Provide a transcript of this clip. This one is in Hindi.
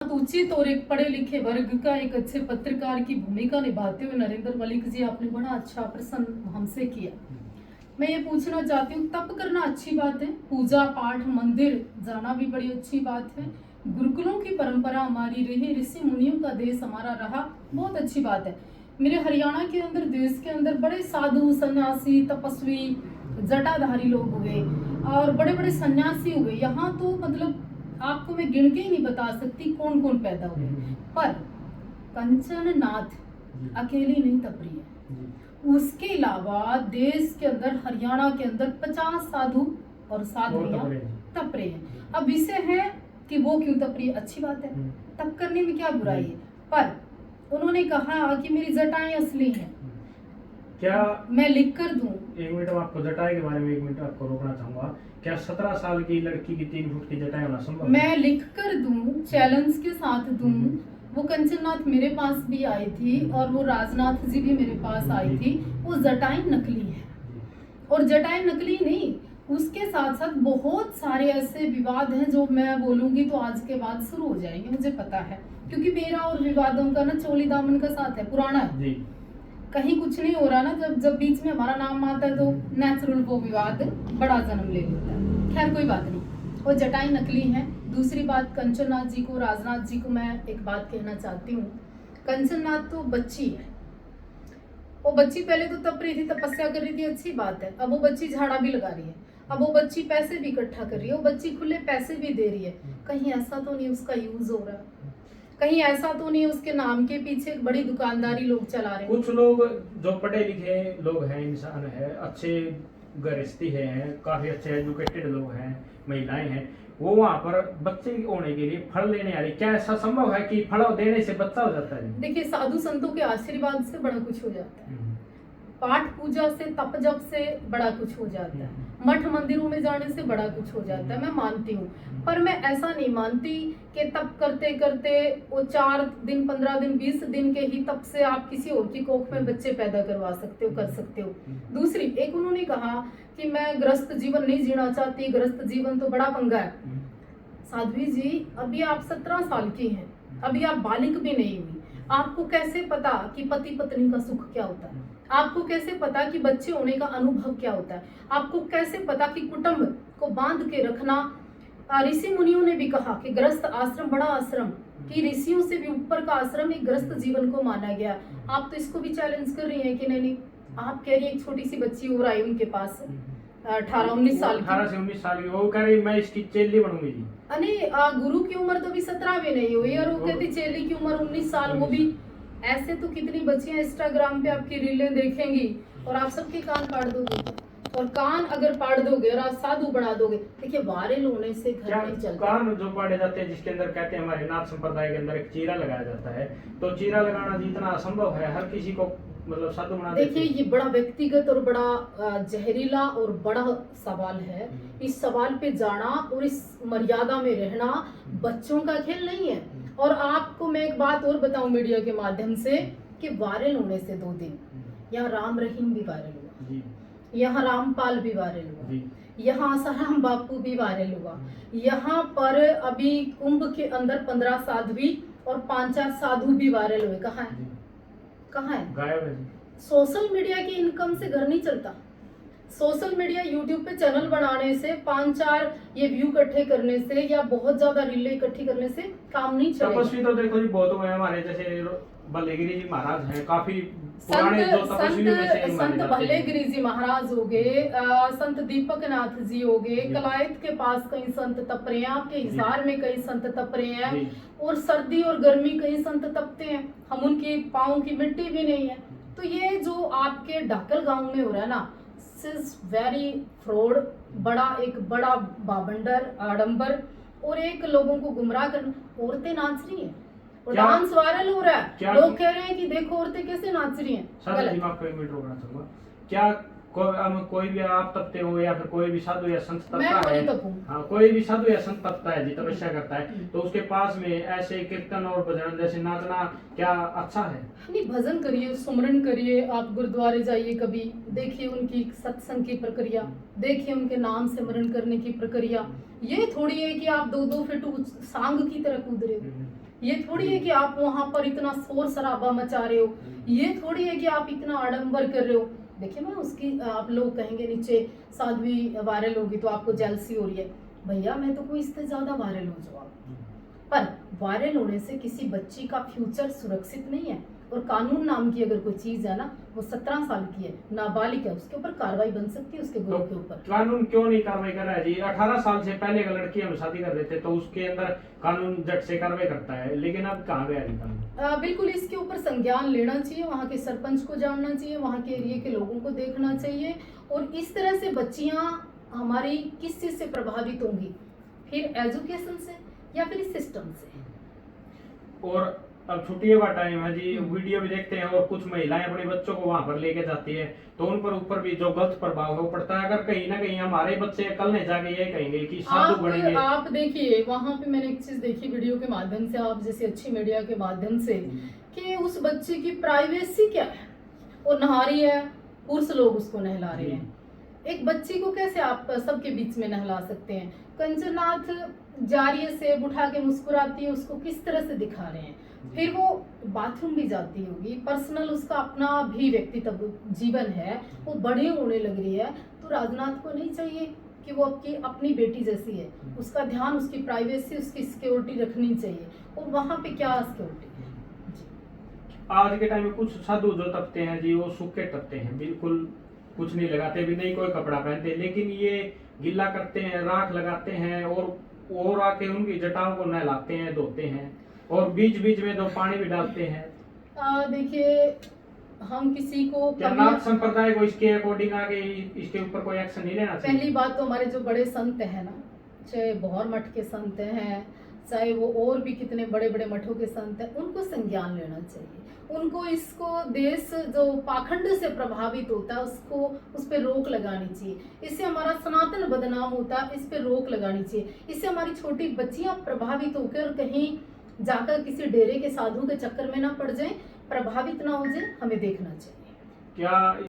उचित और एक पढ़े लिखे वर्ग का एक अच्छे पत्रकार की भूमिका निभाते हुए नरेंद्र मलिक जी आपने बड़ा अच्छा प्रश्न हमसे किया। मैं ये पूछना चाहती हूँ, तप करना अच्छी बात है, पूजा पाठ मंदिर जाना भी बड़ी अच्छी बात है, गुरुकुलों की परंपरा हमारी रही, ऋषि मुनियों का देश हमारा रहा, बहुत अच्छी बात है। मेरे हरियाणा के अंदर, देश के अंदर बड़े साधु सन्यासी तपस्वी जटाधारी लोग हुए और बड़े बड़े सन्यासी हुए। यहाँ तो मतलब आपको मैं गिन के ही नहीं बता सकती कौन कौन पैदा हुए। पर कंचन नाथ अकेली नहीं तप रही है, उसके अलावा देश के अंदर हरियाणा के अंदर 50 साधु और साधुयां तप रहे हैं। अब विषय है कि वो क्यों तप रही है, अच्छी बात है, तप करने में क्या बुराई है। पर उन्होंने कहा कि मेरी जटाएं असली हैं, क्या मैं लिख कर दूं। एक मिनट, मैं आपको जटाएं के बारे में एक मिनट आपको रोकना चाहूंगा। क्या 17 साल की लड़की की 3 फुट की जटाएं होना संभव है? मैं लिख कर दूं, चैलेंज के साथ दूं। वो कंचननाथ मेरे पास भी आई थी और वो राजनाथ जी भी मेरे पास आई थी। वो जटाएं नकली है, और जटाएं नकली नहीं, उसके साथ साथ बहुत सारे ऐसे विवाद हैं जो मैं बोलूंगी तो आज के बाद शुरू हो जाएंगे, मुझे पता है, क्योंकि मेरा और विवादों का ना चोली दामन का साथ है, पुराना है जी। कहीं कुछ नहीं हो रहा ना, जब बीच में हमारा नाम आता है तो नेचुरल वो विवाद बड़ा जन्म ले लेता है। खैर कोई बात नहीं, वो जटाएं नकली हैं। दूसरी बात, कंचननाथ जी को, राजनाथ जी को मैं एक बात कहना चाहती हूँ। कंचननाथ तो बच्ची है, वो बच्ची पहले तो तप रही थी, तपस्या कर रही थी, अच्छी बात है। अब वो बच्ची झाड़ा भी लगा रही है, अब वो बच्ची पैसे भी इकट्ठा कर रही है, वो बच्ची खुले पैसे भी दे रही है। कहीं ऐसा तो नहीं उसका यूज हो रहा है, कहीं ऐसा तो नहीं उसके नाम के पीछे एक बड़ी दुकानदारी लोग चला रहे हैं। कुछ लोग जो पढ़े लिखे लोग हैं, इंसान है, अच्छे गृहस्थी हैं, काफी अच्छे एजुकेटेड लोग हैं, महिलाएं हैं, वो वहाँ पर बच्चे होने के लिए फल लेने आ रही। क्या ऐसा संभव है कि फल देने से बच्चा हो जाता है? देखिए, साधु संतों के आशीर्वाद से बड़ा कुछ हो जाता है, पाठ पूजा से, तप जप से बड़ा कुछ हो जाता है, मठ मंदिरों में जाने से बड़ा कुछ हो जाता है, मैं मानती हूँ। पर मैं ऐसा नहीं मानती कि तप करते करते वो 4 दिन 15 दिन 20 दिन के ही तप से आप किसी और की कोख में बच्चे पैदा करवा सकते हो, कर सकते हो। दूसरी एक उन्होंने कहा कि मैं ग्रस्त जीवन नहीं जीना चाहती, ग्रस्त जीवन तो बड़ा पंगा है। साध्वी जी, अभी आप 17 साल की हैं, अभी आप बालिक भी नहीं हुई, आपको कैसे पता कि पति पत्नी का सुख क्या होता है, आपको कैसे पता कि बच्चे होने का अनुभव क्या होता है, आपको कैसे पता कि कुटुंब को बांध के रखना। ऋषि मुनियों ने भी कहा कि ग्रस्त आश्रम बड़ा आश्रम, कि ऋषियों से भी ऊपर का आश्रम एक ग्रस्त जीवन को माना गया। आप तो इसको भी चैलेंज कर रही हैं कि नहीं, आप कह रही हैं एक छोटी सी बच्ची और आई उनके पास 18-19 साल की, 18 से 19 साल की, वो कह रही मैं इसकी चेली बनूंगी जी। अरे गुरु की उम्र तो भी 17 भी नहीं हुई और वो कहती चेली की उम्र 19 साल, वो भी ऐसे। तो कितनी बच्चियां इंस्टाग्राम पे आपकी रीलें देखेंगी और आप सबके कान फाड़ दोगे, और कान अगर फाड़ दोगे और आप साधु बना दोगे। देखिए, वायरल होने से घर नहीं चलता। कान जो फाड़े जाते हैं, जिसके अंदर कहते हैं हमारे नाथ संप्रदाय के अंदर एक चीरा लगाया जाता है, तो चीरा लगाना जितना असंभव है हर किसी को मतलब साधु बना। देखिए, ये बड़ा व्यक्तिगत और बड़ा जहरीला और बड़ा सवाल है। इस सवाल पे जाना और इस मर्यादा में रहना बच्चों का खेल नहीं है। और आपको मैं एक बात और बताऊं मीडिया के माध्यम से, कि वायरल होने से 2 दिन यहाँ राम रहीम भी वायरल हुआ, यहाँ रामपाल भी वायरल हुआ, यहाँ आसाराम बापू भी वायरल हुआ, यहाँ पर अभी कुंभ के अंदर 15 साध्वी और 5-4 साधु भी वायरल हुए। कहाँ है, कहाँ है? गायब है। सोशल मीडिया की इनकम से घर नहीं चलता। सोशल मीडिया, यूट्यूब पे चैनल बनाने से, 5-4 ये व्यू इकट्ठे करने से या बहुत ज्यादा रीलें इकट्ठी करने से काम नहीं चलेगा। तपस्वी तो देखो जी बहुत हुए हमारे, जैसे भल्लेगिरी जी महाराज हैं, काफी पुराने जो तपस्वियों में से संत भल्लेगिरी जी महाराज हो गए, संत दीपक नाथ जी हो गए, कलायत के पास कई संत तप रहे हैं, आपके हिसार में कई संत तप रहे हैं, और सर्दी और गर्मी कई संत तपते हैं, हम उनकी पाँव की मिट्टी भी नहीं है। तो ये जो आपके ढाकल गांव में हो रहा है ना, वेरी फ्रॉड, एक बड़ा बाबंडर, आडंबर, और एक लोगों को गुमराह करना। औरतें नाच रही हैं और डांस वायरल हो रहा है, लोग कह रहे हैं कि देखो औरतें कैसे नाच रही हैं। सर जी, मैं आपको एक मिनट रोकना चाहूंगा। क्या कोई भी आप तपते हो या फिर कोई भी साधु या संत तपता है, हाँ, कोई भी साधु या संत तपता है जी, तपस्या करता है, तो उसके पास में ऐसे कीर्तन और भजन जैसे नाचना क्या अच्छा है? नहीं, भजन करिए, सुमरन करिए, आप गुरुद्वारे जाइए, कभी देखिए उनकी सत्संग की प्रक्रिया, देखिए उनके नाम सिमरन करने की प्रक्रिया। ये थोड़ी है कि आप 2-2 फीट सांग की तरह कूद रहे हो। ये थोड़ी है कि आप वहां पर इतना शोर शराबा मचा रहे हो, ये थोड़ी है कि आप इतना आडंबर कर रहे हो। देखिए मैं उसकी, आप लोग कहेंगे नीचे साध्वी वायरल होगी तो आपको जेलसी हो रही है। भैया मैं तो कोई इससे ज्यादा वायरल हो जाऊँ, पर वायरल होने से किसी बच्ची का फ्यूचर सुरक्षित नहीं है। और कानून नाम की अगर कोई चीज है ना, वो 17 साल की है, नाबालिग है, उसके ऊपर कार्रवाई बन सकती है, उसके गुरु के ऊपर। कानून क्यों नहीं कार्रवाई कर रहा है जी? 18 साल से पहले अगर लड़की हम शादी कर देते तो उसके अंदर कानून झट से कार्रवाई करता है, लेकिन अब कहाँ गया जी कानून? बिल्कुल इसके ऊपर संज्ञान लेना चाहिए, वहाँ के सरपंच को जानना चाहिए, वहाँ के एरिया के लोगों को देखना चाहिए। और इस तरह से बच्चियाँ हमारी किस चीज से प्रभावित होंगी? फिर एजुकेशन से या फिर सिस्टम से। और अब छुट्टियों का टाइम है जी, वीडियो भी देखते हैं और कुछ महिलाएं अपने बच्चों को वहां पर लेके जाती है, तो उन पर ऊपर भी जो गलत प्रभाव है वो पड़ता है। अगर कहीं ना कहीं हमारे बच्चे कल नहीं जाके ये कहेंगे कि साधु बनेंगे। आप देखिए वहां पे मैंने एक चीज देखी वीडियो के माध्यम से, आप जैसे अच्छी मीडिया के माध्यम से, कि उस बच्चे की प्राइवेसी क्या है। वो नहा रही है, पुरुष लोग उसको नहला रहे हैं। एक बच्ची को कैसे आप सबके बीच में नहला सकते हैं? कंजरनाथ जा रही है, सेब उठा के मुस्कुराती है, उसको किस तरह से दिखा रहे हैं। फिर वो बाथरूम भी जाती होगी, पर्सनल उसका अपना भी व्यक्तित्व जीवन है, वो बड़ी होने लग रही है। तो राजनाथ को नहीं चाहिए कि वो अपनी बेटी जैसी है, उसका ध्यान, उसकी प्राइवेसी, उसकी सिक्योरिटी रखनी चाहिए। और वहां पे क्या सिक्योरिटी है? आज के टाइम में कुछ साधु जो तपते हैं जी, वो सूखे तपते हैं, बिल्कुल कुछ नहीं लगाते, भी नहीं कोई कपड़ा पहनते, लेकिन ये गिल्ला करते हैं, राख लगाते हैं और आके उनकी जटाओं को नहलाते हैं, धोते हैं, और बीच बीच में तो पानी भी डालते हैं। देखिए हम किसी को क्या नाथ संप्रदाय को इसके अकॉर्डिंग आगे इसके ऊपर कोई एक्शन नहीं लेना चाहिए? पहली बात तो हमारे जो बड़े संत हैं ना, चाहे बौर मठ के संत हैं, चाहे वो और भी कितने बड़े बड़े मठों के संत हैं, उनको संज्ञान लेना चाहिए। उनको इसको देश जो पाखंड से प्रभावित होता है उसको, उस पर रोक लगानी चाहिए। इससे हमारा सनातन बदनाम होता है, इस पे रोक लगानी चाहिए। इससे हमारी छोटी बच्चियां प्रभावित होकर कहीं जाकर किसी डेरे के साधु के चक्कर में ना पड़ जाएं, प्रभावित ना हो जाए, हमें देखना चाहिए। क्या